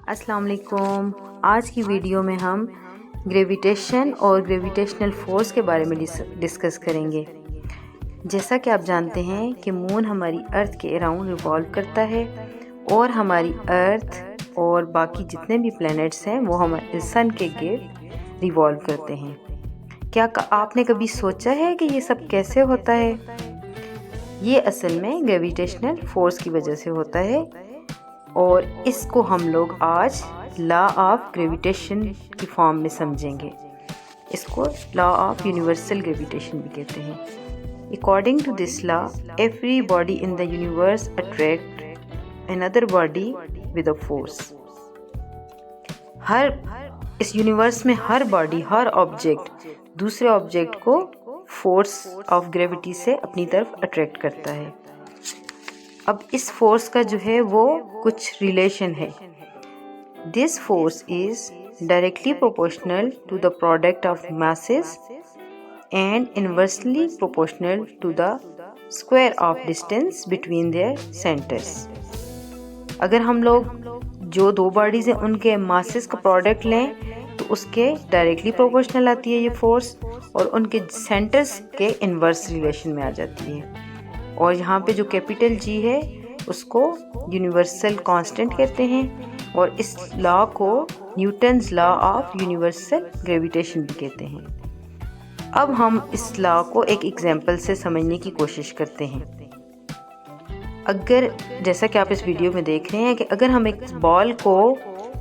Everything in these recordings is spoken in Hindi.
अस्सलाम वालेकुम। आज की वीडियो में हम ग्रेविटेशन और ग्रेविटेशनल फोर्स के बारे में डिस्कस करेंगे। जैसा कि आप जानते हैं कि मून हमारी अर्थ के अराउंड रिवॉल्व करता है और हमारी अर्थ और बाकी जितने भी प्लैनेट्स हैं वो हमारे सन के गिर्द रिवॉल्व करते हैं। क्या आपने कभी सोचा है कि ये सब कैसे होता है? ये असल में ग्रेविटेशनल फोर्स की वजह से होता है और इसको हम लोग आज लॉ ऑफ ग्रेविटेशन की फॉर्म में समझेंगे। इसको लॉ ऑफ यूनिवर्सल ग्रेविटेशन भी कहते हैं। According to this law, every body in the universe attract another body with a force. इस यूनिवर्स में हर बॉडी, हर ऑब्जेक्ट दूसरे ऑब्जेक्ट को फोर्स ऑफ ग्रेविटी से अपनी तरफ अट्रैक्ट करता है। अब इस फोर्स का जो है वो कुछ रिलेशन है। This force is directly proportional to the product of masses and inversely proportional to the square of distance between their centres. अगर हम लोग जो दो बॉडीज हैं उनके मासेस का प्रोडक्ट लें तो उसके डायरेक्टली प्रोपोर्शनल आती है ये फोर्स और उनके सेंटर्स के इनवर्स रिलेशन में आ जाती है। और यहाँ पे जो कैपिटल जी है उसको यूनिवर्सल कांस्टेंट कहते हैं और इस लॉ को Newton's law of universal gravitation भी कहते हैं। अब हम इस लॉ को एक एग्जांपल से समझने की कोशिश करते हैं। अगर जैसा कि आप इस वीडियो में देख रहे हैं कि अगर हम एक बॉल को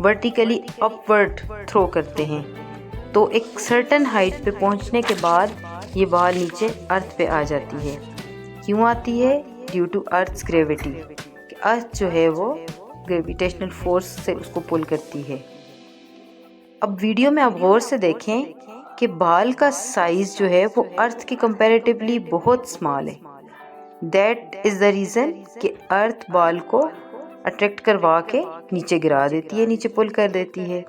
वर्टिकली अपवर्ड थ्रो करते हैं तो एक सर्टेन हाइट पे पहुंचने के बाद ये बॉल नीचे अर्थ पे आ जाती है। क्यों आती है? Due to earth's gravity. Earth जो है वो ग्रेविटेशनल फोर्स से उसको पुल करती है। अब वीडियो में आप गौर से देखें कि बाल का साइज जो है वो अर्थ के कंपैरेटिवली बहुत स्मॉल है। दैट इज द रीज़न कि अर्थ बाल को अट्रैक्ट करवा के नीचे गिरा देती है, नीचे पुल कर देती है।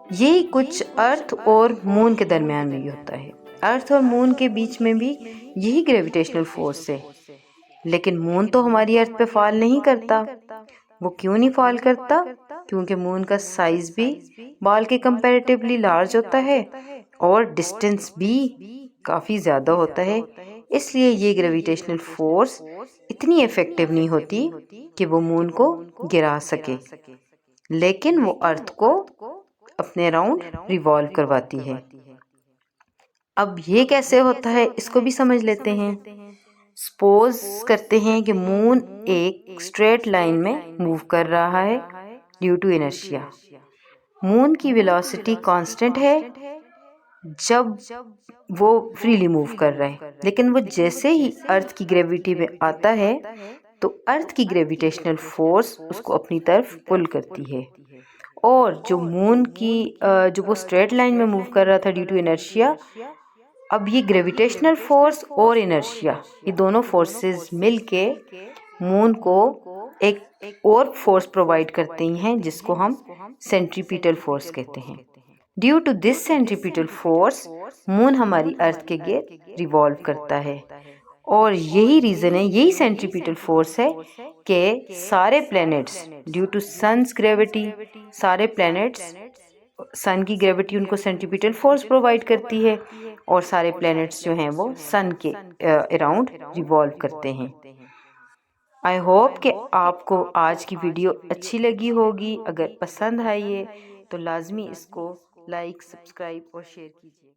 यही कुछ अर्थ और मून के दरमियान में ही होता है। अर्थ और मून के बीच में भी यही ग्रेविटेशनल फोर्स है। लेकिन मून तो हमारी अर्थ पे फॉल नहीं करता। वो क्यों नहीं फॉल करता? क्योंकि मून का साइज भी बॉल के कंपैरेटिवली लार्ज होता है और डिस्टेंस भी काफ़ी ज़्यादा होता है। इसलिए ये ग्रेविटेशनल फोर्स इतनी इफेक्टिव नहीं होती कि वो मून को गिरा सके, लेकिन वो अर्थ को अपने अराउंड रिवॉल्व करवाती है। अब ये कैसे होता है इसको भी समझ लेते हैं। सपोज करते हैं कि मून एक स्ट्रेट लाइन में मूव कर रहा है ड्यू टू इनर्शिया। मून की वेलोसिटी कांस्टेंट है जब वो फ्रीली मूव कर रहा है, लेकिन वो जैसे ही अर्थ की ग्रेविटी में आता है तो अर्थ की ग्रेविटेशनल फोर्स उसको अपनी तरफ पुल करती है। और जो मून की जो वो स्ट्रेट लाइन में मूव कर रहा था ड्यू टू इनर्शिया, अब ये ग्रेविटेशनल फोर्स और इनर्शिया ये दोनों फोर्सेस मिलके मून को एक और फोर्स प्रोवाइड करते हैं जिसको हम सेंट्रीपिटल फोर्स कहते हैं। Due to this centripetal force moon हमारी अर्थ के गिर्द रिवॉल्व करता है और यही रीज़न है, यही सेंट्रीपिटल फोर्स है कि सारे planets due to sun's gravity, सारे प्लैनेट्स सन की ग्रेविटी उनको सेंट्रीपिटल फोर्स प्रोवाइड करती है और सारे प्लैनेट्स जो हैं वो सन के अराउंड रिवॉल्व करते हैं। आई होप कि आपको आज की वीडियो अच्छी लगी होगी। अगर पसंद आई है तो लाजमी इसको लाइक, सब्सक्राइब और शेयर कीजिए।